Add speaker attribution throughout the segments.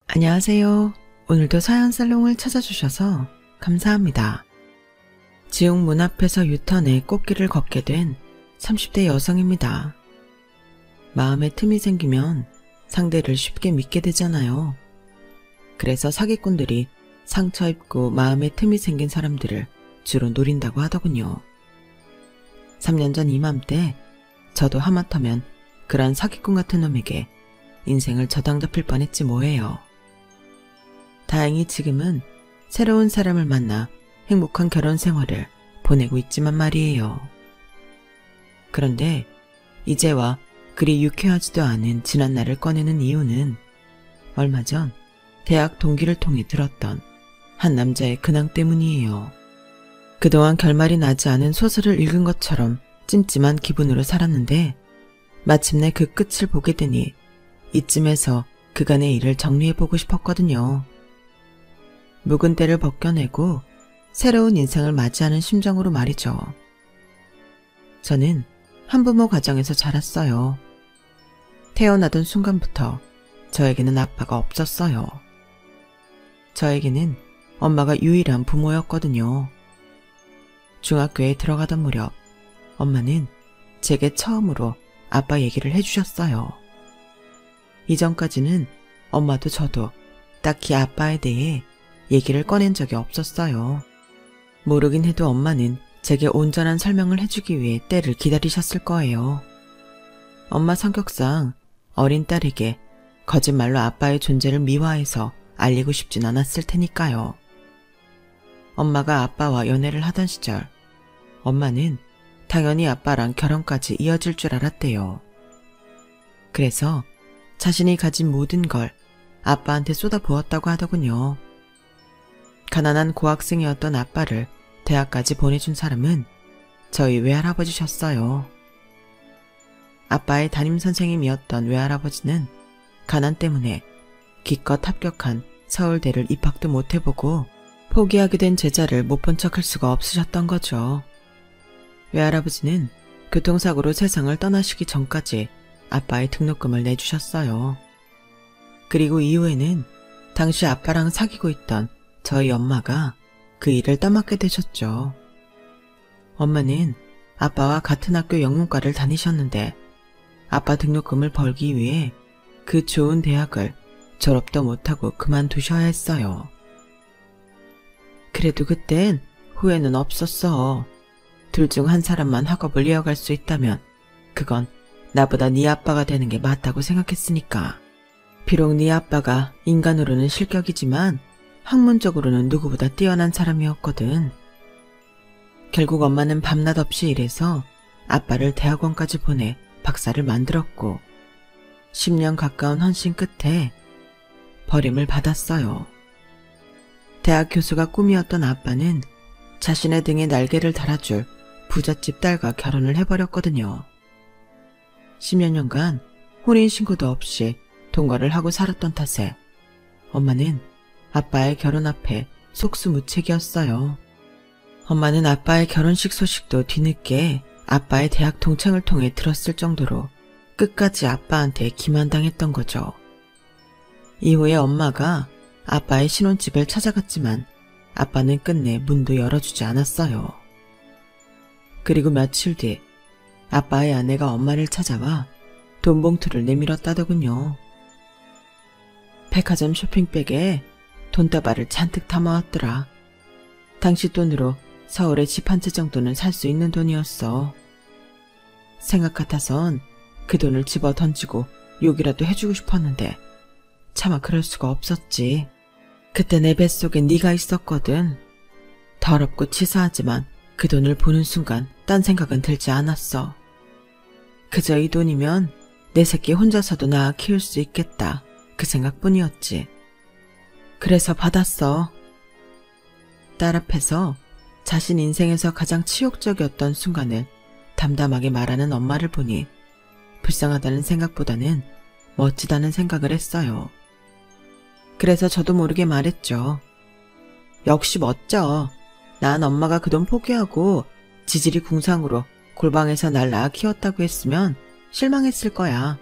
Speaker 1: 안녕하세요. 오늘도 사연살롱을 찾아주셔서 감사합니다. 지옥 문 앞에서 유턴해 꽃길을 걷게 된 30대 여성입니다. 마음에 틈이 생기면 상대를 쉽게 믿게 되잖아요. 그래서 사기꾼들이 상처 입고 마음에 틈이 생긴 사람들을 주로 노린다고 하더군요. 3년 전 이맘때 저도 하마터면 그런 사기꾼 같은 놈에게 인생을 저당 잡힐 뻔했지 뭐예요. 다행히 지금은 새로운 사람을 만나 행복한 결혼 생활을 보내고 있지만 말이에요. 그런데 이제와 그리 유쾌하지도 않은 지난날을 꺼내는 이유는 얼마 전 대학 동기를 통해 들었던 한 남자의 근황 때문이에요. 그동안 결말이 나지 않은 소설을 읽은 것처럼 찜찜한 기분으로 살았는데 마침내 그 끝을 보게 되니 이쯤에서 그간의 일을 정리해보고 싶었거든요. 묵은 때를 벗겨내고 새로운 인생을 맞이하는 심정으로 말이죠. 저는 한부모 가정에서 자랐어요. 태어나던 순간부터 저에게는 아빠가 없었어요. 저에게는 엄마가 유일한 부모였거든요. 중학교에 들어가던 무렵 엄마는 제게 처음으로 아빠 얘기를 해주셨어요. 이전까지는 엄마도 저도 딱히 아빠에 대해 얘기를 꺼낸 적이 없었어요. 모르긴 해도 엄마는 제게 온전한 설명을 해주기 위해 때를 기다리셨을 거예요. 엄마 성격상 어린 딸에게 거짓말로 아빠의 존재를 미화해서 알리고 싶진 않았을 테니까요. 엄마가 아빠와 연애를 하던 시절 엄마는 당연히 아빠랑 결혼까지 이어질 줄 알았대요. 그래서 자신이 가진 모든 걸 아빠한테 쏟아부었다고 하더군요. 가난한 고학생이었던 아빠를 대학까지 보내준 사람은 저희 외할아버지셨어요. 아빠의 담임선생님이었던 외할아버지는 가난 때문에 기껏 합격한 서울대를 입학도 못해보고 포기하게 된 제자를 못 본 척할 수가 없으셨던 거죠. 외할아버지는 교통사고로 세상을 떠나시기 전까지 아빠의 등록금을 내주셨어요. 그리고 이후에는 당시 아빠랑 사귀고 있던 저희 엄마가 그 일을 떠맡게 되셨죠. 엄마는 아빠와 같은 학교 영문과를 다니셨는데 아빠 등록금을 벌기 위해 그 좋은 대학을 졸업도 못하고 그만두셔야 했어요. 그래도 그땐 후회는 없었어. 둘 중 한 사람만 학업을 이어갈 수 있다면 그건 나보다 네 아빠가 되는 게 맞다고 생각했으니까. 비록 네 아빠가 인간으로는 실격이지만 학문적으로는 누구보다 뛰어난 사람이었거든. 결국 엄마는 밤낮 없이 일해서 아빠를 대학원까지 보내 박사를 만들었고 10년 가까운 헌신 끝에 버림을 받았어요. 대학 교수가 꿈이었던 아빠는 자신의 등에 날개를 달아줄 부잣집 딸과 결혼을 해버렸거든요. 10여 년간 혼인신고도 없이 동거를 하고 살았던 탓에 엄마는 아빠의 결혼 앞에 속수무책이었어요. 엄마는 아빠의 결혼식 소식도 뒤늦게 아빠의 대학 동창을 통해 들었을 정도로 끝까지 아빠한테 기만당했던 거죠. 이후에 엄마가 아빠의 신혼집을 찾아갔지만 아빠는 끝내 문도 열어주지 않았어요. 그리고 며칠 뒤 아빠의 아내가 엄마를 찾아와 돈 봉투를 내밀었다더군요. 백화점 쇼핑백에 돈다발을 잔뜩 담아왔더라. 당시 돈으로 서울에 집 한 채 정도는 살 수 있는 돈이었어. 생각 같아선 그 돈을 집어 던지고 욕이라도 해주고 싶었는데 차마 그럴 수가 없었지. 그때 내 뱃속에 네가 있었거든. 더럽고 치사하지만 그 돈을 보는 순간 딴 생각은 들지 않았어. 그저 이 돈이면 내 새끼 혼자서도 낳아 키울 수 있겠다. 그 생각뿐이었지. 그래서 받았어. 딸 앞에서 자신 인생에서 가장 치욕적이었던 순간을 담담하게 말하는 엄마를 보니 불쌍하다는 생각보다는 멋지다는 생각을 했어요. 그래서 저도 모르게 말했죠. 역시 멋져. 난 엄마가 그 돈 포기하고 지질이 궁상으로 골방에서 날 낳아 키웠다고 했으면 실망했을 거야.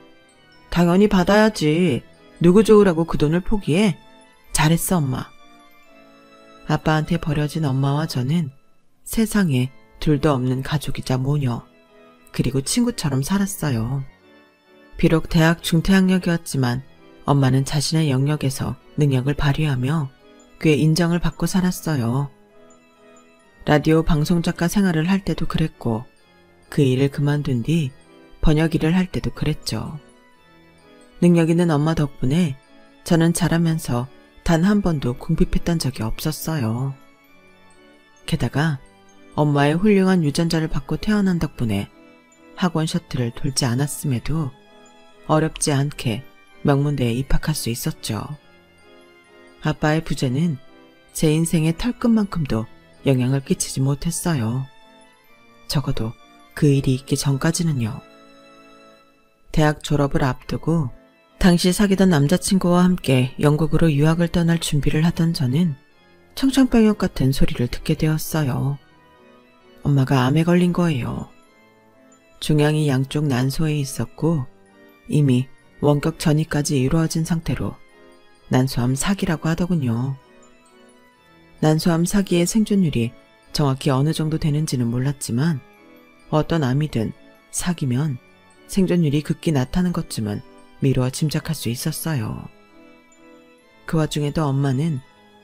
Speaker 1: 당연히 받아야지. 누구 좋으라고 그 돈을 포기해? 잘했어, 엄마. 아빠한테 버려진 엄마와 저는 세상에 둘도 없는 가족이자 모녀, 그리고 친구처럼 살았어요. 비록 대학 중퇴학력이었지만 엄마는 자신의 영역에서 능력을 발휘하며 꽤 인정을 받고 살았어요. 라디오 방송작가 생활을 할 때도 그랬고 그 일을 그만둔 뒤 번역 일을 할 때도 그랬죠. 능력 있는 엄마 덕분에 저는 자라면서 단 한 번도 궁핍했던 적이 없었어요. 게다가 엄마의 훌륭한 유전자를 받고 태어난 덕분에 학원 셔틀을 돌지 않았음에도 어렵지 않게 명문대에 입학할 수 있었죠. 아빠의 부재는 제 인생의 털끝만큼도 영향을 끼치지 못했어요. 적어도 그 일이 있기 전까지는요. 대학 졸업을 앞두고 당시 사귀던 남자친구와 함께 영국으로 유학을 떠날 준비를 하던 저는 청천벽력 같은 소리를 듣게 되었어요. 엄마가 암에 걸린 거예요. 종양이 양쪽 난소에 있었고 이미 원격 전이까지 이루어진 상태로 난소암 4기라고 하더군요. 난소암 4기의 생존율이 정확히 어느 정도 되는지는 몰랐지만 어떤 암이든 4기면 생존율이 극히 낮다는 것쯤은 미루어 짐작할 수 있었어요. 그 와중에도 엄마는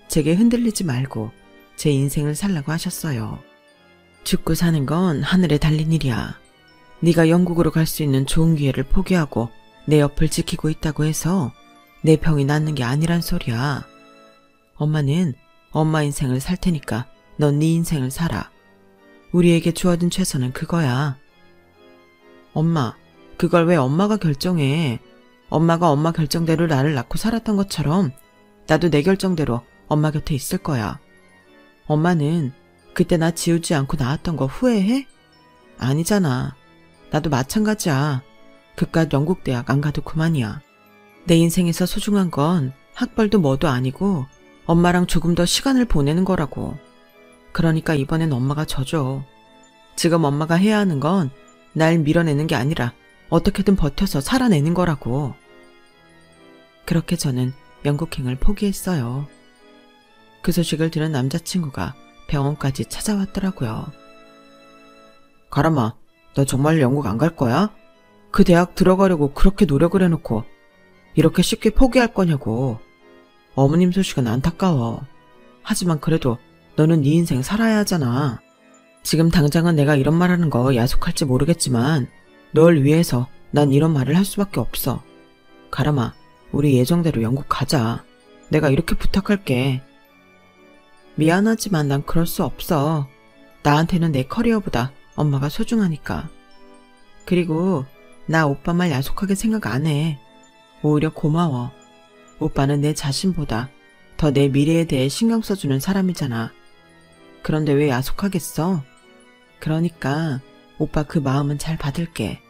Speaker 1: 제게 흔들리지 말고 제 인생을 살라고 하셨어요. 죽고 사는 건 하늘에 달린 일이야. 네가 영국으로 갈 수 있는 좋은 기회를 포기하고 내 옆을 지키고 있다고 해서 내 병이 낫는 게 아니란 소리야. 엄마는 엄마 인생을 살 테니까 넌 네 인생을 살아. 우리에게 주어진 최선은 그거야. 엄마, 그걸 왜 엄마가 결정해? 엄마가 엄마 결정대로 나를 낳고 살았던 것처럼 나도 내 결정대로 엄마 곁에 있을 거야. 엄마는 그때 나 지우지 않고 낳았던 거 후회해? 아니잖아. 나도 마찬가지야. 그깟 영국 대학 안 가도 그만이야. 내 인생에서 소중한 건 학벌도 뭐도 아니고 엄마랑 조금 더 시간을 보내는 거라고. 그러니까 이번엔 엄마가 져줘. 지금 엄마가 해야 하는 건 날 밀어내는 게 아니라 어떻게든 버텨서 살아내는 거라고. 그렇게 저는 영국행을 포기했어요. 그 소식을 들은 남자친구가 병원까지 찾아왔더라고요. 가람아, 너 정말 영국 안 갈 거야? 그 대학 들어가려고 그렇게 노력을 해놓고 이렇게 쉽게 포기할 거냐고. 어머님 소식은 안타까워. 하지만 그래도 너는 네 인생 살아야 하잖아. 지금 당장은 내가 이런 말하는 거 야속할지 모르겠지만 널 위해서 난 이런 말을 할 수밖에 없어. 가람아, 우리 예정대로 영국 가자. 내가 이렇게 부탁할게. 미안하지만 난 그럴 수 없어. 나한테는 내 커리어보다 엄마가 소중하니까. 그리고 나 오빠 말 야속하게 생각 안 해. 오히려 고마워. 오빠는 내 자신보다 더 내 미래에 대해 신경 써주는 사람이잖아. 그런데 왜 야속하겠어? 그러니까 오빠 그 마음은 잘 받을게.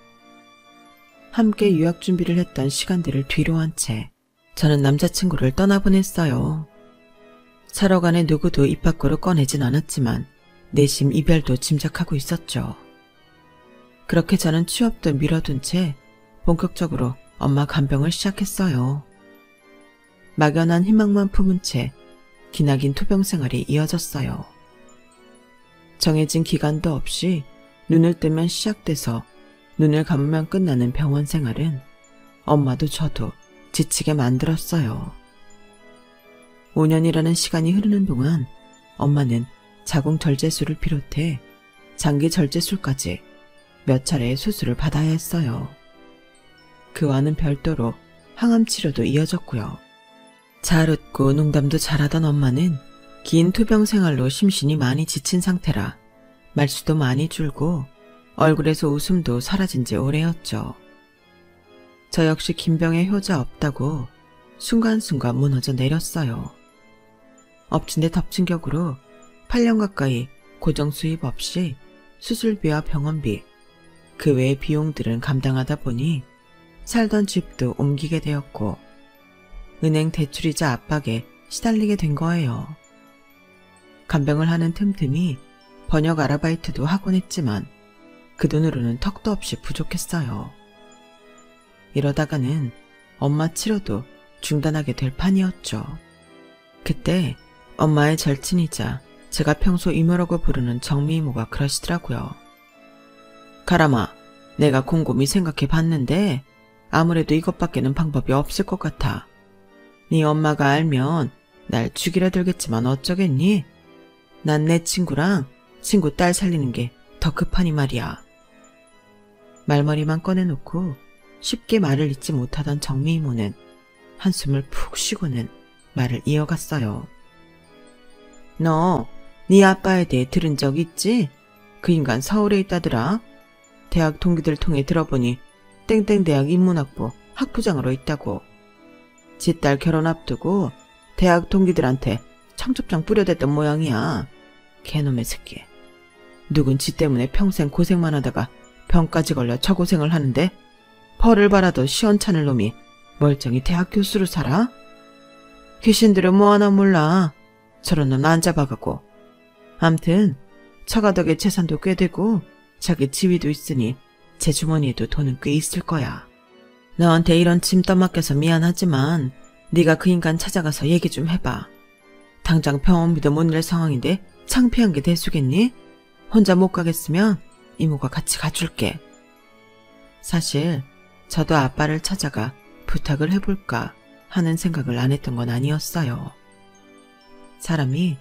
Speaker 1: 함께 유학 준비를 했던 시간들을 뒤로 한 채 저는 남자친구를 떠나보냈어요. 살아가는 누구도 입 밖으로 꺼내진 않았지만 내심 이별도 짐작하고 있었죠. 그렇게 저는 취업도 미뤄둔 채 본격적으로 엄마 간병을 시작했어요. 막연한 희망만 품은 채 기나긴 투병 생활이 이어졌어요. 정해진 기간도 없이 눈을 뜨면 시작돼서 눈을 감으면 끝나는 병원 생활은 엄마도 저도 지치게 만들었어요. 5년이라는 시간이 흐르는 동안 엄마는 자궁절제술을 비롯해 장기절제술까지 몇 차례의 수술을 받아야 했어요. 그와는 별도로 항암치료도 이어졌고요. 잘 웃고 농담도 잘하던 엄마는 긴 투병 생활로 심신이 많이 지친 상태라 말수도 많이 줄고 얼굴에서 웃음도 사라진 지 오래였죠. 저 역시 김병의 효자 없다고 순간순간 무너져 내렸어요. 엎친 데 덮친 격으로 8년 가까이 고정 수입 없이 수술비와 병원비, 그 외의 비용들은 감당하다 보니 살던 집도 옮기게 되었고 은행 대출이자 압박에 시달리게 된 거예요. 간병을 하는 틈틈이 번역 아르바이트도 하곤 했지만 그 돈으로는 턱도 없이 부족했어요. 이러다가는 엄마 치료도 중단하게 될 판이었죠. 그때 엄마의 절친이자 제가 평소 이모라고 부르는 정미 이모가 그러시더라고요. 가람아, 내가 곰곰이 생각해 봤는데 아무래도 이것밖에는 방법이 없을 것 같아. 네 엄마가 알면 날 죽이려 들겠지만 어쩌겠니? 난 내 친구랑 친구 딸 살리는 게 더 급하니 말이야. 말머리만 꺼내놓고 쉽게 말을 잇지 못하던 정미 이모는 한숨을 푹 쉬고는 말을 이어갔어요. 너, 네 아빠에 대해 들은 적 있지? 그 인간 서울에 있다더라. 대학 동기들 통해 들어보니 땡땡 대학 인문학부 학부장으로 있다고. 지 딸 결혼 앞두고 대학 동기들한테 청첩장 뿌려댔던 모양이야. 개놈의 새끼. 누군 지 때문에 평생 고생만 하다가 병까지 걸려 처고생을 하는데 벌을 바라도 시원찮을 놈이 멀쩡히 대학 교수로 살아? 귀신들은 뭐 하나 몰라. 저런 놈 안 잡아가고. 암튼 처가덕에 재산도 꽤 되고 자기 지위도 있으니 제 주머니에도 돈은 꽤 있을 거야. 너한테 이런 짐 떠맡겨서 미안하지만 네가 그 인간 찾아가서 얘기 좀 해봐. 당장 병원비도 못 낼 상황인데 창피한 게 대수겠니? 혼자 못 가겠으면 이모가 같이 가줄게. 사실 저도 아빠를 찾아가 부탁을 해볼까 하는 생각을 안 했던 건 아니었어요. 사람이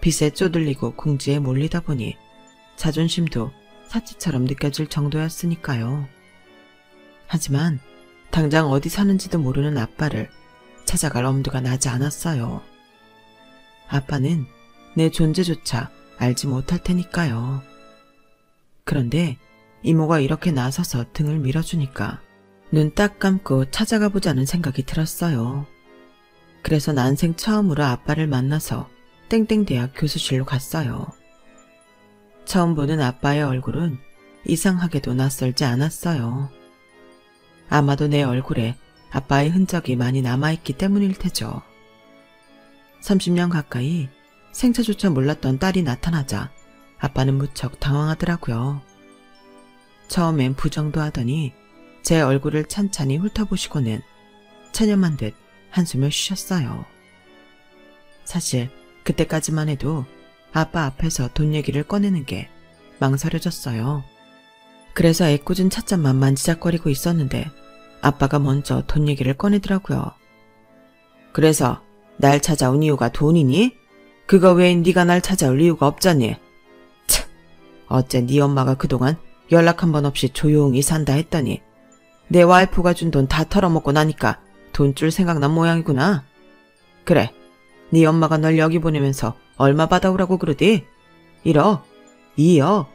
Speaker 1: 빚에 쪼들리고 궁지에 몰리다 보니 자존심도 사치처럼 느껴질 정도였으니까요. 하지만 당장 어디 사는지도 모르는 아빠를 찾아갈 엄두가 나지 않았어요. 아빠는 내 존재조차 알지 못할 테니까요. 그런데 이모가 이렇게 나서서 등을 밀어주니까 눈 딱 감고 찾아가 보자는 생각이 들었어요. 그래서 난생 처음으로 아빠를 만나서 땡땡대학 교수실로 갔어요. 처음 보는 아빠의 얼굴은 이상하게도 낯설지 않았어요. 아마도 내 얼굴에 아빠의 흔적이 많이 남아있기 때문일 테죠. 30년 가까이 생차조차 몰랐던 딸이 나타나자 아빠는 무척 당황하더라고요. 처음엔 부정도 하더니 제 얼굴을 찬찬히 훑어보시고는 체념한 듯 한숨을 쉬셨어요. 사실 그때까지만 해도 아빠 앞에서 돈 얘기를 꺼내는 게 망설여졌어요. 그래서 애꿎은 찻잔만 만지작거리고 있었는데 아빠가 먼저 돈 얘기를 꺼내더라고요. 그래서 날 찾아온 이유가 돈이니? 그거 외엔 네가 날 찾아올 이유가 없잖니. 참, 어째 네 엄마가 그동안 연락 한 번 없이 조용히 산다 했더니 내 와이프가 준 돈 다 털어먹고 나니까 돈줄 생각난 모양이구나. 그래, 네 엄마가 널 여기 보내면서 얼마 받아오라고 그러디? 1억? 2억?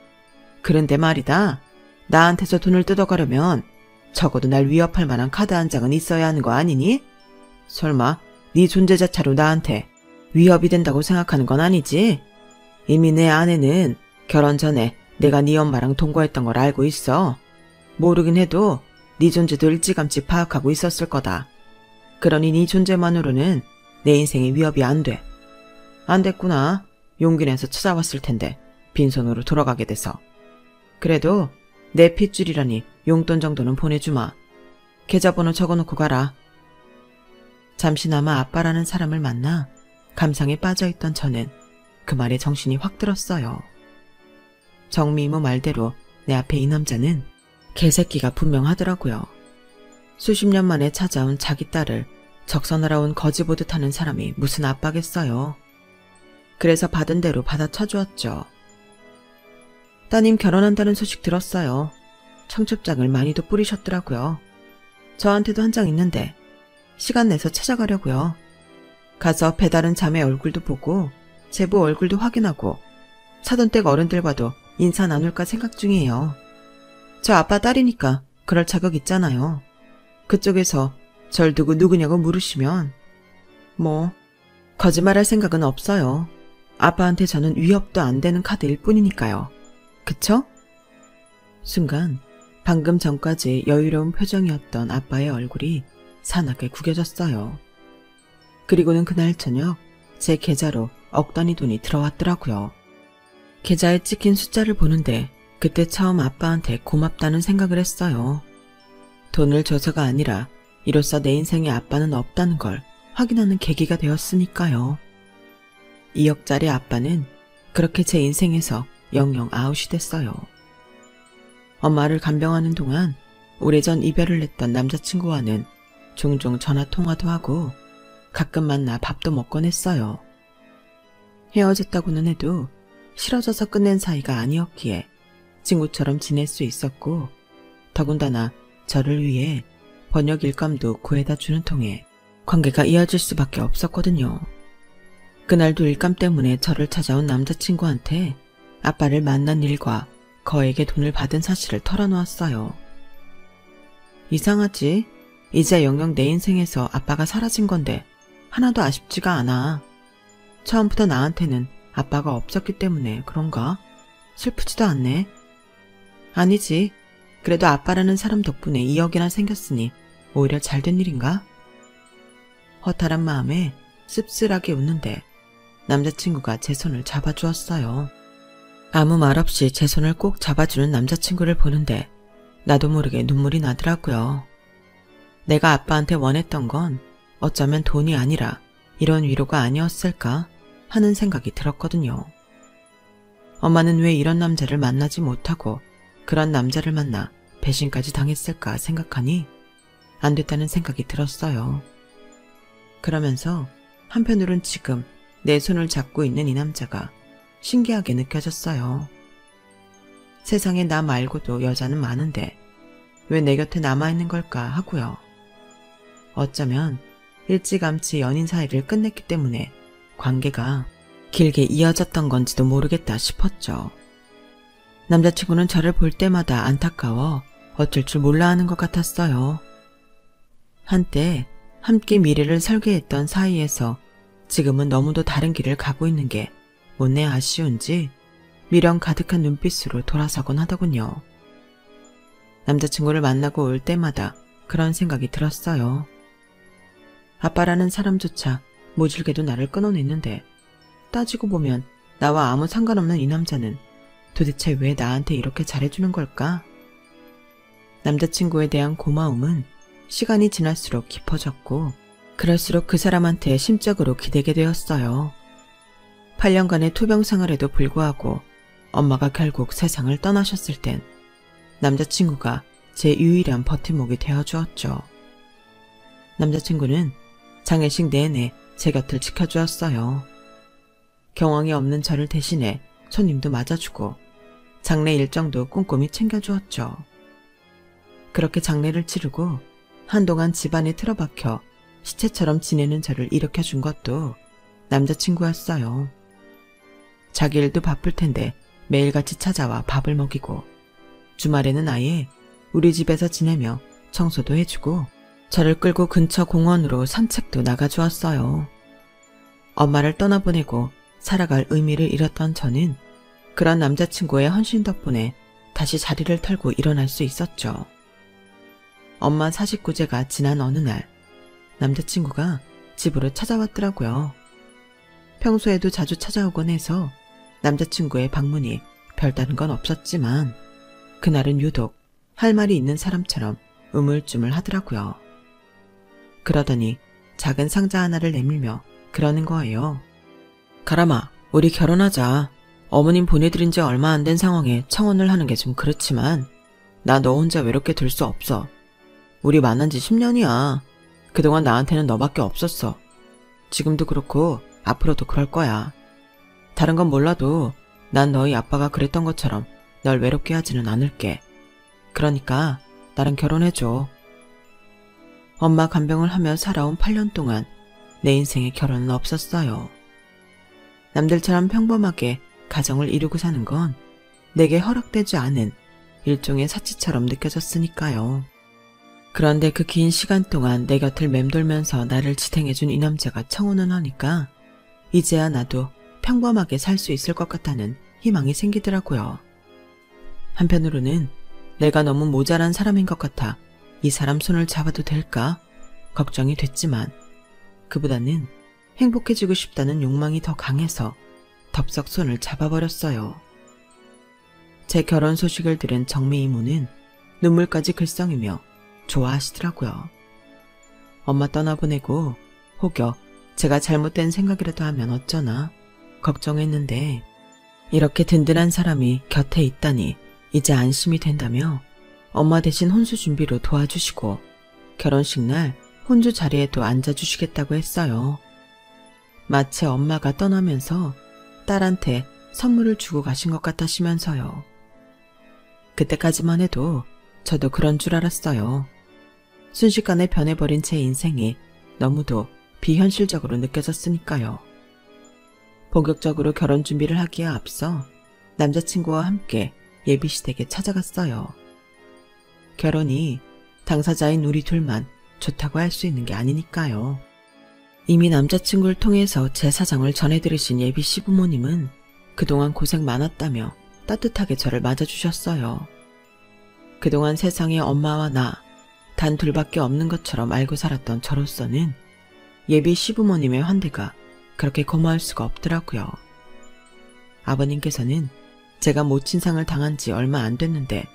Speaker 1: 그런데 말이다. 나한테서 돈을 뜯어가려면 적어도 날 위협할 만한 카드 한 장은 있어야 하는 거 아니니? 설마 네 존재 자체로 나한테 위협이 된다고 생각하는 건 아니지? 이미 내 아내는 결혼 전에 내가 네 엄마랑 동거했던 걸 알고 있어. 모르긴 해도 네 존재도 일찌감치 파악하고 있었을 거다. 그러니 네 존재만으로는 내 인생에 위협이 안 돼. 안 됐구나. 용기 내서 찾아왔을 텐데 빈손으로 돌아가게 돼서. 그래도 내 핏줄이라니 용돈 정도는 보내주마. 계좌번호 적어놓고 가라. 잠시나마 아빠라는 사람을 만나 감상에 빠져있던 저는 그 말에 정신이 확 들었어요. 정미 이모 말대로 내 앞에 이 남자는 개새끼가 분명하더라고요. 수십 년 만에 찾아온 자기 딸을 적선하러 온 거지 보듯 하는 사람이 무슨 아빠겠어요. 그래서 받은 대로 받아쳐 주었죠. 따님 결혼한다는 소식 들었어요. 청첩장을 많이도 뿌리셨더라고요. 저한테도 한 장 있는데 시간 내서 찾아가려고요. 가서 배다른 자매 얼굴도 보고 제부 얼굴도 확인하고 사돈댁 어른들과도 인사 나눌까 생각 중이에요. 저 아빠 딸이니까 그럴 자격 있잖아요. 그쪽에서 절 두고 누구냐고 물으시면 뭐 거짓말할 생각은 없어요. 아빠한테 저는 위협도 안 되는 카드일 뿐이니까요. 그쵸? 순간 방금 전까지 여유로운 표정이었던 아빠의 얼굴이 사납게 구겨졌어요. 그리고는 그날 저녁 제 계좌로 억 단위 돈이 들어왔더라고요. 계좌에 찍힌 숫자를 보는데 그때 처음 아빠한테 고맙다는 생각을 했어요. 돈을 줘서가 아니라 이로써 내 인생에 아빠는 없다는 걸 확인하는 계기가 되었으니까요. 2억짜리 아빠는 그렇게 제 인생에서 영영 아웃이 됐어요. 엄마를 간병하는 동안 오래전 이별을 했던 남자친구와는 종종 전화통화도 하고 가끔 만나 밥도 먹곤 했어요. 헤어졌다고는 해도 싫어져서 끝낸 사이가 아니었기에 친구처럼 지낼 수 있었고, 더군다나 저를 위해 번역 일감도 구해다 주는 통에 관계가 이어질 수밖에 없었거든요. 그날도 일감 때문에 저를 찾아온 남자친구한테 아빠를 만난 일과 거액의 돈을 받은 사실을 털어놓았어요. 이상하지? 이제 영영 내 인생에서 아빠가 사라진 건데 하나도 아쉽지가 않아. 처음부터 나한테는 아빠가 없었기 때문에 그런가? 슬프지도 않네. 아니지. 그래도 아빠라는 사람 덕분에 2억이나 생겼으니 오히려 잘된 일인가? 허탈한 마음에 씁쓸하게 웃는데 남자친구가 제 손을 잡아주었어요. 아무 말 없이 제 손을 꼭 잡아주는 남자친구를 보는데 나도 모르게 눈물이 나더라고요. 내가 아빠한테 원했던 건 어쩌면 돈이 아니라 이런 위로가 아니었을까 하는 생각이 들었거든요. 엄마는 왜 이런 남자를 만나지 못하고 그런 남자를 만나 배신까지 당했을까 생각하니 안 됐다는 생각이 들었어요. 그러면서 한편으론 지금 내 손을 잡고 있는 이 남자가 신기하게 느껴졌어요. 세상에 나 말고도 여자는 많은데 왜 내 곁에 남아있는 걸까 하고요. 어쩌면 일찌감치 연인 사이를 끝냈기 때문에 관계가 길게 이어졌던 건지도 모르겠다 싶었죠. 남자친구는 저를 볼 때마다 안타까워 어쩔 줄 몰라 하는 것 같았어요. 한때 함께 미래를 설계했던 사이에서 지금은 너무도 다른 길을 가고 있는 게 못내 아쉬운지 미련 가득한 눈빛으로 돌아서곤 하더군요. 남자친구를 만나고 올 때마다 그런 생각이 들었어요. 아빠라는 사람조차 모질게도 나를 끊어냈는데 따지고 보면 나와 아무 상관없는 이 남자는 도대체 왜 나한테 이렇게 잘해주는 걸까? 남자친구에 대한 고마움은 시간이 지날수록 깊어졌고 그럴수록 그 사람한테 심적으로 기대게 되었어요. 8년간의 투병 생활에도 불구하고 엄마가 결국 세상을 떠나셨을 땐 남자친구가 제 유일한 버팀목이 되어주었죠. 남자친구는 장례식 내내 제 곁을 지켜주었어요. 경황이 없는 저를 대신해 손님도 맞아주고 장례 일정도 꼼꼼히 챙겨주었죠. 그렇게 장례를 치르고 한동안 집안에 틀어박혀 시체처럼 지내는 저를 일으켜준 것도 남자친구였어요. 자기 일도 바쁠 텐데 매일같이 찾아와 밥을 먹이고 주말에는 아예 우리 집에서 지내며 청소도 해주고 저를 끌고 근처 공원으로 산책도 나가주었어요. 엄마를 떠나보내고 살아갈 의미를 잃었던 저는 그런 남자친구의 헌신 덕분에 다시 자리를 털고 일어날 수 있었죠. 엄마 49제가 지난 어느 날 남자친구가 집으로 찾아왔더라고요. 평소에도 자주 찾아오곤 해서 남자친구의 방문이 별다른 건 없었지만 그날은 유독 할 말이 있는 사람처럼 우물쭈물 하더라고요. 그러더니 작은 상자 하나를 내밀며 그러는 거예요. 가람아, 우리 결혼하자. 어머님 보내드린 지 얼마 안 된 상황에 청혼을 하는 게 좀 그렇지만 나 너 혼자 외롭게 둘 수 없어. 우리 만난 지 10년이야. 그동안 나한테는 너밖에 없었어. 지금도 그렇고 앞으로도 그럴 거야. 다른 건 몰라도 난 너희 아빠가 그랬던 것처럼 널 외롭게 하지는 않을게. 그러니까 나랑 결혼해줘. 엄마 간병을 하며 살아온 8년 동안 내 인생에 결혼은 없었어요. 남들처럼 평범하게 가정을 이루고 사는 건 내게 허락되지 않은 일종의 사치처럼 느껴졌으니까요. 그런데 그 긴 시간 동안 내 곁을 맴돌면서 나를 지탱해준 이 남자가 청혼을 하니까 이제야 나도 평범하게 살 수 있을 것 같다는 희망이 생기더라고요. 한편으로는 내가 너무 모자란 사람인 것 같아 이 사람 손을 잡아도 될까 걱정이 됐지만 그보다는 행복해지고 싶다는 욕망이 더 강해서 덥석 손을 잡아버렸어요. 제 결혼 소식을 들은 정미 이모는 눈물까지 글썽이며 좋아하시더라고요. 엄마 떠나보내고 혹여 제가 잘못된 생각이라도 하면 어쩌나 걱정했는데 이렇게 든든한 사람이 곁에 있다니 이제 안심이 된다며 엄마 대신 혼수 준비로 도와주시고 결혼식 날 혼주 자리에도 앉아주시겠다고 했어요. 마치 엄마가 떠나면서 딸한테 선물을 주고 가신 것 같다시면서요. 그때까지만 해도 저도 그런 줄 알았어요. 순식간에 변해버린 제 인생이 너무도 비현실적으로 느껴졌으니까요. 본격적으로 결혼 준비를 하기에 앞서 남자친구와 함께 예비시댁에 찾아갔어요. 결혼이 당사자인 우리 둘만 좋다고 할 수 있는 게 아니니까요. 이미 남자친구를 통해서 제 사정을 전해들으신 예비 시부모님은 그동안 고생 많았다며 따뜻하게 저를 맞아주셨어요. 그동안 세상에 엄마와 나 단 둘밖에 없는 것처럼 알고 살았던 저로서는 예비 시부모님의 환대가 그렇게 고마울 수가 없더라고요. 아버님께서는 제가 모친상을 당한 지 얼마 안 됐는데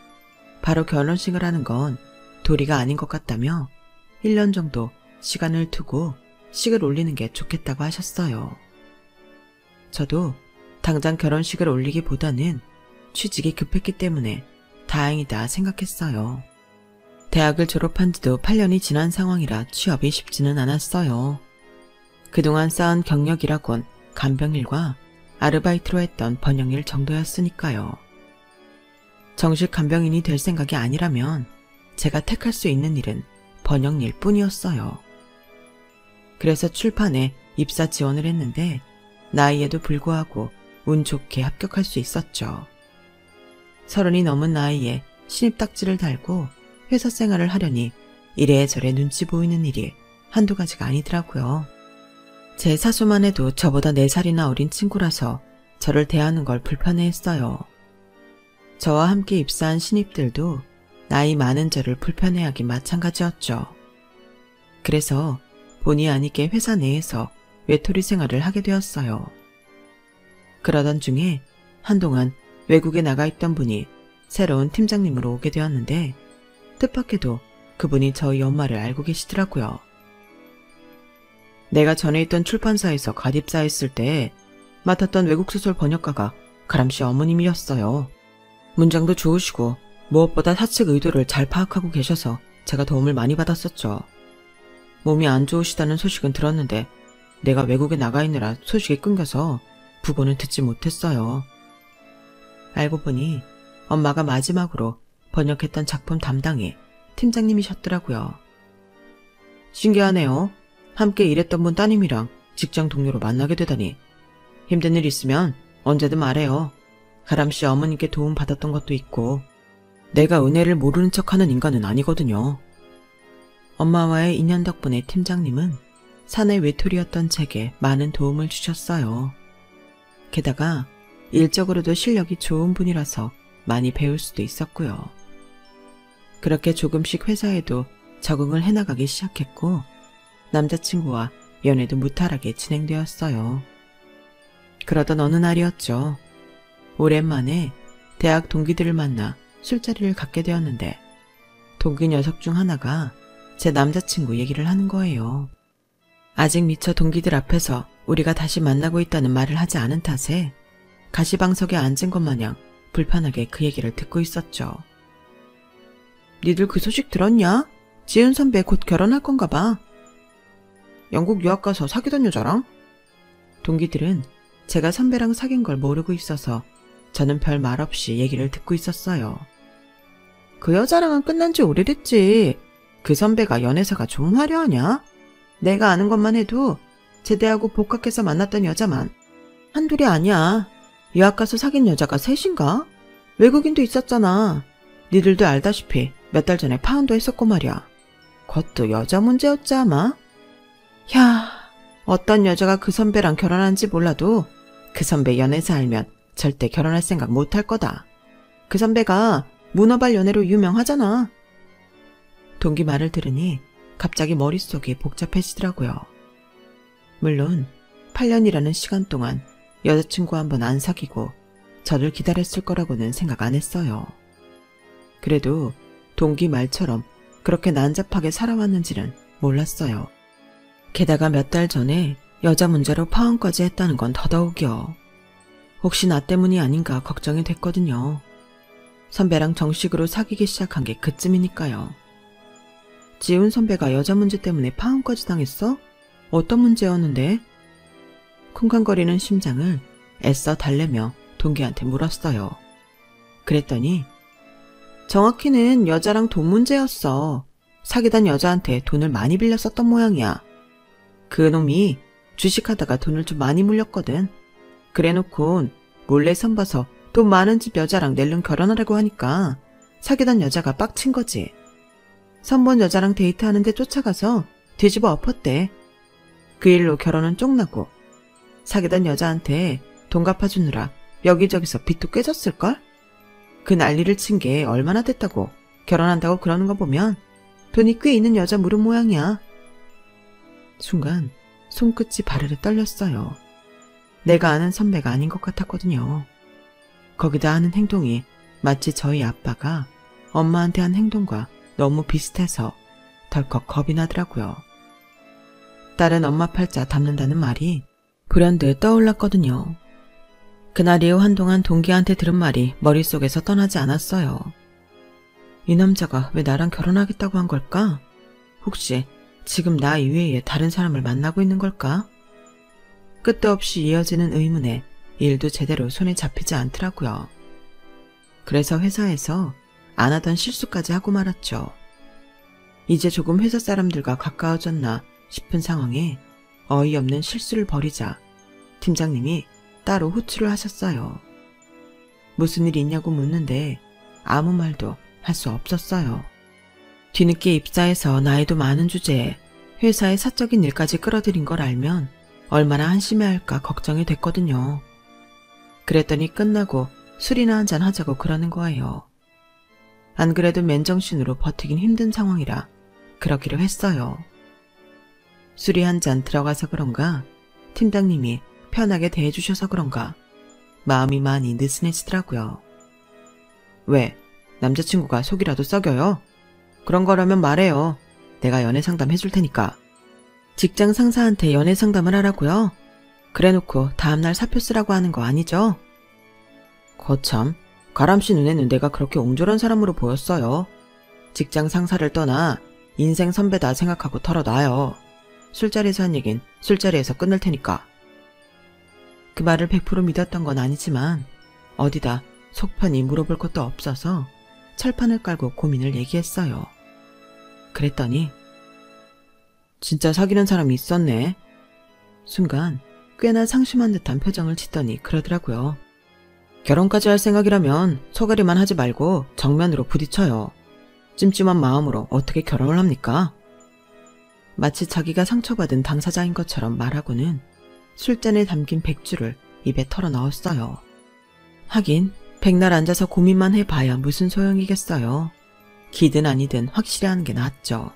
Speaker 1: 바로 결혼식을 하는 건 도리가 아닌 것 같다며 1년 정도 시간을 두고 식을 올리는 게 좋겠다고 하셨어요. 저도 당장 결혼식을 올리기보다는 취직이 급했기 때문에 다행이다 생각했어요. 대학을 졸업한 지도 8년이 지난 상황이라 취업이 쉽지는 않았어요. 그동안 쌓은 경력이라곤 간병일과 아르바이트로 했던 번역일 정도였으니까요. 정식 간병인이 될 생각이 아니라면 제가 택할 수 있는 일은 번역일 뿐이었어요. 그래서 출판에 입사 지원을 했는데 나이에도 불구하고 운 좋게 합격할 수 있었죠. 30이 넘은 나이에 신입딱지를 달고 회사 생활을 하려니 이래저래 눈치 보이는 일이 한두 가지가 아니더라고요. 제 사수만 해도 저보다 4살이나 어린 친구라서 저를 대하는 걸 불편해했어요. 저와 함께 입사한 신입들도 나이 많은 저를 불편해하기 마찬가지였죠. 그래서 본의 아니게 회사 내에서 외톨이 생활을 하게 되었어요. 그러던 중에 한동안 외국에 나가 있던 분이 새로운 팀장님으로 오게 되었는데 뜻밖에도 그분이 저희 엄마를 알고 계시더라고요. 내가 전에 있던 출판사에서 가입사했을 때 맡았던 외국소설 번역가가 가람씨 어머님이었어요. 문장도 좋으시고 무엇보다 사측 의도를 잘 파악하고 계셔서 제가 도움을 많이 받았었죠. 몸이 안 좋으시다는 소식은 들었는데 내가 외국에 나가 있느라 소식이 끊겨서 부고는 듣지 못했어요. 알고 보니 엄마가 마지막으로 번역했던 작품 담당이 팀장님이셨더라고요. 신기하네요. 함께 일했던 분 따님이랑 직장 동료로 만나게 되다니. 힘든 일 있으면 언제든 말해요. 가람씨 어머님께 도움 받았던 것도 있고 내가 은혜를 모르는 척하는 인간은 아니거든요. 엄마와의 인연 덕분에 팀장님은 사내 외톨이였던 제게 많은 도움을 주셨어요. 게다가 일적으로도 실력이 좋은 분이라서 많이 배울 수도 있었고요. 그렇게 조금씩 회사에도 적응을 해나가기 시작했고 남자친구와 연애도 무탈하게 진행되었어요. 그러던 어느 날이었죠. 오랜만에 대학 동기들을 만나 술자리를 갖게 되었는데 동기 녀석 중 하나가 제 남자친구 얘기를 하는 거예요. 아직 미처 동기들 앞에서 우리가 다시 만나고 있다는 말을 하지 않은 탓에 가시방석에 앉은 것 마냥 불편하게 그 얘기를 듣고 있었죠. 니들 그 소식 들었냐? 지은 선배 곧 결혼할 건가 봐. 영국 유학 가서 사귀던 여자랑? 동기들은 제가 선배랑 사귄 걸 모르고 있어서 저는 별 말 없이 얘기를 듣고 있었어요. 그 여자랑은 끝난 지 오래됐지. 그 선배가 연애사가 좀 화려하냐? 내가 아는 것만 해도 제대하고 복학해서 만났던 여자만 한둘이 아니야. 유학 가서 사귄 여자가 셋인가? 외국인도 있었잖아. 니들도 알다시피 몇 달 전에 파혼도 했었고 말이야. 그것도 여자 문제였지 아마? 야, 어떤 여자가 그 선배랑 결혼한지 몰라도 그 선배 연애사 알면 절대 결혼할 생각 못할 거다. 그 선배가 문어발 연애로 유명하잖아. 동기 말을 들으니 갑자기 머릿속이 복잡해지더라고요. 물론 8년이라는 시간 동안 여자친구 한 번 안 사귀고 저를 기다렸을 거라고는 생각 안 했어요. 그래도 동기 말처럼 그렇게 난잡하게 살아왔는지는 몰랐어요. 게다가 몇 달 전에 여자 문제로 파혼까지 했다는 건 더더욱이요. 혹시 나 때문이 아닌가 걱정이 됐거든요. 선배랑 정식으로 사귀기 시작한 게 그쯤이니까요. 지훈 선배가 여자 문제 때문에 파혼까지 당했어? 어떤 문제였는데? 쿵쾅거리는 심장을 애써 달래며 동기한테 물었어요. 그랬더니 정확히는 여자랑 돈 문제였어. 사귀던 여자한테 돈을 많이 빌려 썼던 모양이야. 그 놈이 주식하다가 돈을 좀 많이 물렸거든. 그래놓고 몰래 선봐서 돈 많은 집 여자랑 낼름 결혼하려고 하니까 사귀던 여자가 빡친 거지. 선본 여자랑 데이트하는데 쫓아가서 뒤집어 엎었대. 그 일로 결혼은 쪽나고 사귀던 여자한테 돈 갚아주느라 여기저기서 빚도 깨졌을걸? 그 난리를 친 게 얼마나 됐다고 결혼한다고 그러는 거 보면 돈이 꽤 있는 여자 물은 모양이야. 순간 손끝이 바르르 떨렸어요. 내가 아는 선배가 아닌 것 같았거든요. 거기다 하는 행동이 마치 저희 아빠가 엄마한테 한 행동과 너무 비슷해서 덜컥 겁이 나더라고요. 딸은 엄마 팔자 닮는다는 말이 불현듯 떠올랐거든요. 그날 이후 한동안 동기한테 들은 말이 머릿속에서 떠나지 않았어요. 이 남자가 왜 나랑 결혼하겠다고 한 걸까? 혹시 지금 나 이외에 다른 사람을 만나고 있는 걸까? 끝도 없이 이어지는 의문에 일도 제대로 손에 잡히지 않더라고요. 그래서 회사에서 안 하던 실수까지 하고 말았죠. 이제 조금 회사 사람들과 가까워졌나 싶은 상황에 어이없는 실수를 벌이자 팀장님이 따로 호출을 하셨어요. 무슨 일 있냐고 묻는데 아무 말도 할 수 없었어요. 뒤늦게 입사해서 나이도 많은 주제에 회사의 사적인 일까지 끌어들인 걸 알면 얼마나 한심해할까 걱정이 됐거든요. 그랬더니 끝나고 술이나 한잔 하자고 그러는 거예요. 안 그래도 맨정신으로 버티긴 힘든 상황이라 그러기로 했어요. 술이 한 잔 들어가서 그런가 팀장님이 편하게 대해주셔서 그런가 마음이 많이 느슨해지더라고요. 왜? 남자친구가 속이라도 썩여요? 그런 거라면 말해요. 내가 연애 상담 해줄 테니까. 직장 상사한테 연애 상담을 하라고요? 그래놓고 다음날 사표 쓰라고 하는 거 아니죠? 거참, 가람씨 눈에는 내가 그렇게 옹졸한 사람으로 보였어요. 직장 상사를 떠나 인생 선배다 생각하고 털어놔요. 술자리에서 한 얘긴 술자리에서 끝낼 테니까. 그 말을 100% 믿었던 건 아니지만 어디다 속편히 물어볼 것도 없어서 철판을 깔고 고민을 얘기했어요. 그랬더니 진짜 사귀는 사람이 있었네. 순간 꽤나 상심한 듯한 표정을 짓더니 그러더라고요. 결혼까지 할 생각이라면 소가리만 하지 말고 정면으로 부딪혀요. 찜찜한 마음으로 어떻게 결혼을 합니까? 마치 자기가 상처받은 당사자인 것처럼 말하고는 술잔에 담긴 백주를 입에 털어 넣었어요. 하긴 백날 앉아서 고민만 해봐야 무슨 소용이겠어요. 기든 아니든 확실히 하는 게 낫죠.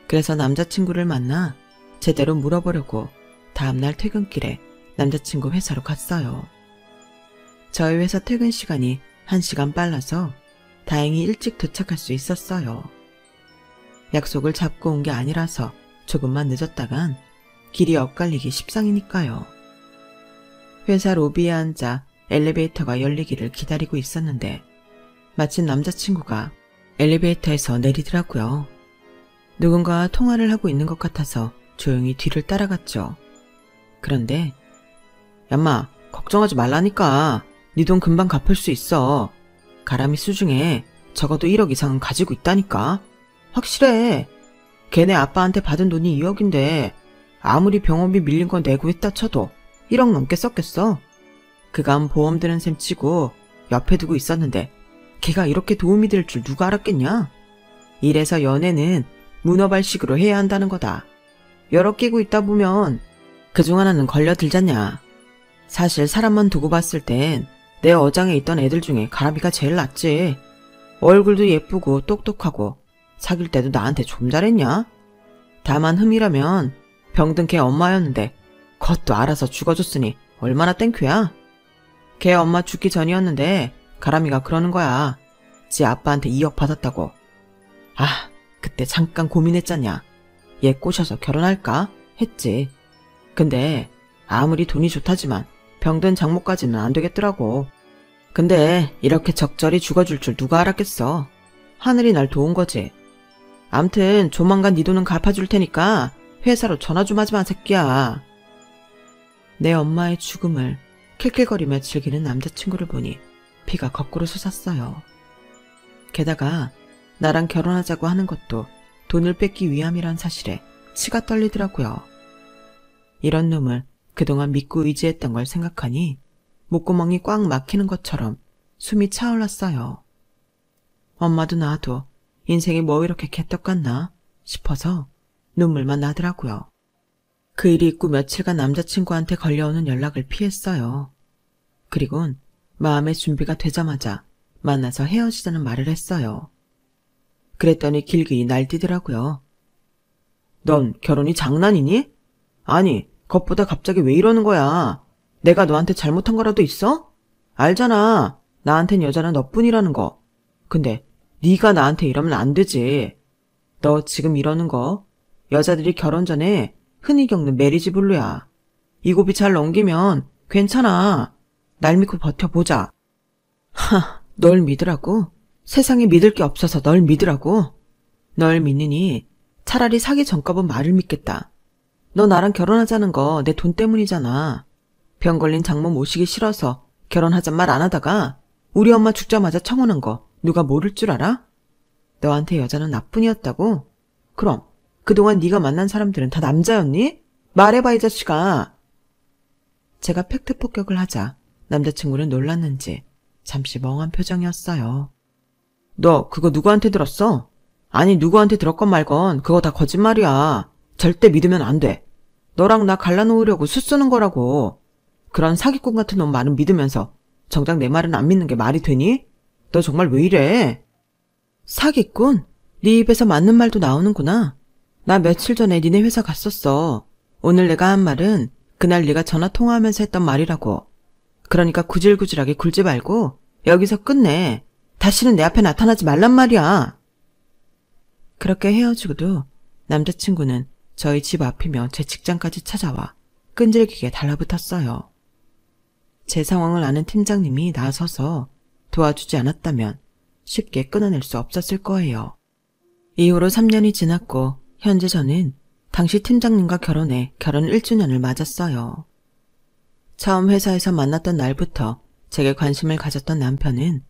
Speaker 1: 그래서 남자친구를 만나 제대로 물어보려고 다음날 퇴근길에 남자친구 회사로 갔어요. 저희 회사 퇴근 시간이 1시간 빨라서 다행히 일찍 도착할 수 있었어요. 약속을 잡고 온 게 아니라서 조금만 늦었다간 길이 엇갈리기 십상이니까요. 회사 로비에 앉아 엘리베이터가 열리기를 기다리고 있었는데 마침 남자친구가 엘리베이터에서 내리더라고요. 누군가와 통화를 하고 있는 것 같아서 조용히 뒤를 따라갔죠. 그런데 얌마 걱정하지 말라니까. 네 돈 금방 갚을 수 있어. 가람이 수중에 적어도 1억 이상은 가지고 있다니까. 확실해. 걔네 아빠한테 받은 돈이 2억인데 아무리 병원비 밀린 건 내고 했다 쳐도 1억 넘게 썼겠어. 그간 보험 드는 셈 치고 옆에 두고 있었는데 걔가 이렇게 도움이 될 줄 누가 알았겠냐. 이래서 연애는 문어발식으로 해야 한다는 거다. 여러 끼고 있다 보면 그중 하나는 걸려들잖냐. 사실 사람만 두고 봤을 땐 내 어장에 있던 애들 중에 가람이가 제일 낫지. 얼굴도 예쁘고 똑똑하고 사귈 때도 나한테 좀 잘했냐. 다만 흠이라면 병든 걔 엄마였는데 그것도 알아서 죽어줬으니 얼마나 땡큐야. 걔 엄마 죽기 전이었는데 가람이가 그러는 거야. 지 아빠한테 2억 받았다고. 아, 그때 잠깐 고민했잖냐. 얘 꼬셔서 결혼할까 했지. 근데 아무리 돈이 좋다지만 병든 장모까지는 안 되겠더라고. 근데 이렇게 적절히 죽어줄 줄 누가 알았겠어. 하늘이 날 도운 거지. 암튼 조만간 네 돈은 갚아줄 테니까 회사로 전화 좀 하지 마, 새끼야. 내 엄마의 죽음을 킬킬거리며 즐기는 남자친구를 보니 피가 거꾸로 솟았어요. 게다가 나랑 결혼하자고 하는 것도 돈을 뺏기 위함이란 사실에 치가 떨리더라고요. 이런 놈을 그동안 믿고 의지했던 걸 생각하니 목구멍이 꽉 막히는 것처럼 숨이 차올랐어요. 엄마도 나도 인생이 뭐 이렇게 개떡 같나 싶어서 눈물만 나더라고요. 그 일이 있고 며칠간 남자친구한테 걸려오는 연락을 피했어요. 그리곤 마음의 준비가 되자마자 만나서 헤어지자는 말을 했어요. 그랬더니 길길이 날뛰더라고요. 넌 결혼이 장난이니? 아니, 겉보다 갑자기 왜 이러는 거야? 내가 너한테 잘못한 거라도 있어? 알잖아. 나한텐 여자는 너뿐이라는 거. 근데 네가 나한테 이러면 안 되지. 너 지금 이러는 거 여자들이 결혼 전에 흔히 겪는 메리지 블루야. 이 고비 잘 넘기면 괜찮아. 날 믿고 버텨보자. 널 믿으라고? 세상에 믿을 게 없어서 널 믿으라고? 널 믿느니 차라리 사기 전값은 말을 믿겠다. 너 나랑 결혼하자는 거 내 돈 때문이잖아. 병 걸린 장모 모시기 싫어서 결혼하잔 말 안 하다가 우리 엄마 죽자마자 청혼한 거 누가 모를 줄 알아? 너한테 여자는 나뿐이었다고? 그럼 그동안 네가 만난 사람들은 다 남자였니? 말해봐, 이 자식아. 제가 팩트 폭격을 하자 남자친구는 놀랐는지 잠시 멍한 표정이었어요. 너 그거 누구한테 들었어? 아니, 누구한테 들었건 말건 그거 다 거짓말이야. 절대 믿으면 안 돼. 너랑 나 갈라놓으려고 수쓰는 거라고. 그런 사기꾼 같은 놈 말은 믿으면서 정작 내 말은 안 믿는 게 말이 되니? 너 정말 왜 이래? 사기꾼? 네 입에서 맞는 말도 나오는구나. 나 며칠 전에 니네 회사 갔었어. 오늘 내가 한 말은 그날 네가 전화 통화하면서 했던 말이라고. 그러니까 구질구질하게 굴지 말고 여기서 끝내. 다시는 내 앞에 나타나지 말란 말이야. 그렇게 헤어지고도 남자친구는 저희 집 앞이며 제 직장까지 찾아와 끈질기게 달라붙었어요. 제 상황을 아는 팀장님이 나서서 도와주지 않았다면 쉽게 끊어낼 수 없었을 거예요. 이후로 3년이 지났고 현재 저는 당시 팀장님과 결혼해 결혼 1주년을 맞았어요. 처음 회사에서 만났던 날부터 제게 관심을 가졌던 남편은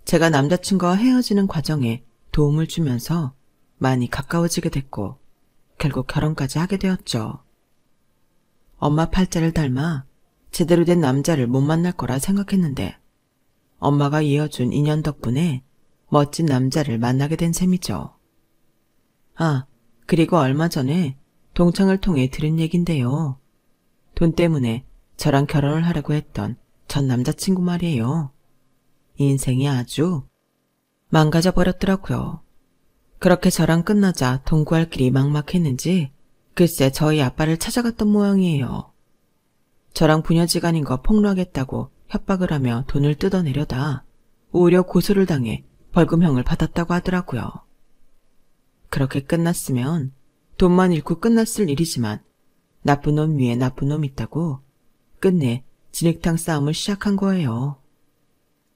Speaker 1: 제가 남자친구와 헤어지는 과정에 도움을 주면서 많이 가까워지게 됐고 결국 결혼까지 하게 되었죠. 엄마 팔자를 닮아 제대로 된 남자를 못 만날 거라 생각했는데 엄마가 이어준 인연 덕분에 멋진 남자를 만나게 된 셈이죠. 아, 그리고 얼마 전에 동창을 통해 들은 얘긴데요. 돈 때문에 저랑 결혼을 하려고 했던 전 남자친구 말이에요. 인생이 아주 망가져버렸더라고요. 그렇게 저랑 끝나자 동거할 길이 막막했는지 글쎄 저희 아빠를 찾아갔던 모양이에요. 저랑 부녀지간인 거 폭로하겠다고 협박을 하며 돈을 뜯어내려다 오히려 고소를 당해 벌금형을 받았다고 하더라고요. 그렇게 끝났으면 돈만 잃고 끝났을 일이지만 나쁜 놈 위에 나쁜 놈 있다고 끝내 진흙탕 싸움을 시작한 거예요.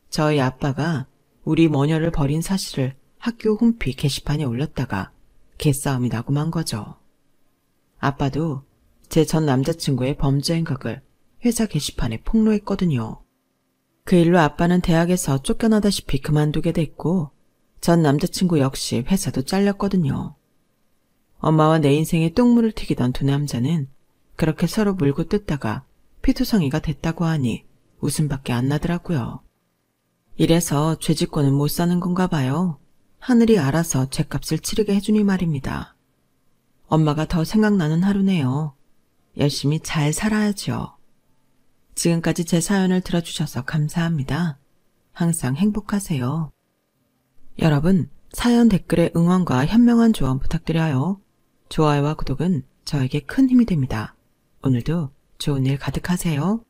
Speaker 1: 저희 아빠가 우리 모녀를 버린 사실을 학교 홈피 게시판에 올렸다가 개싸움이 나고 만 거죠. 아빠도 제 전 남자친구의 범죄 행각을 회사 게시판에 폭로했거든요. 그 일로 아빠는 대학에서 쫓겨나다시피 그만두게 됐고 전 남자친구 역시 회사도 잘렸거든요. 엄마와 내 인생에 똥물을 튀기던 두 남자는 그렇게 서로 물고 뜯다가 피투성이가 됐다고 하니 웃음밖에 안 나더라고요. 이래서 죄짓고는 못 사는 건가 봐요. 하늘이 알아서 죗값을 치르게 해주니 말입니다. 엄마가 더 생각나는 하루네요. 열심히 잘 살아야죠. 지금까지 제 사연을 들어주셔서 감사합니다. 항상 행복하세요. 여러분, 사연 댓글에 응원과 현명한 조언 부탁드려요. 좋아요와 구독은 저에게 큰 힘이 됩니다. 오늘도 좋은 일 가득하세요.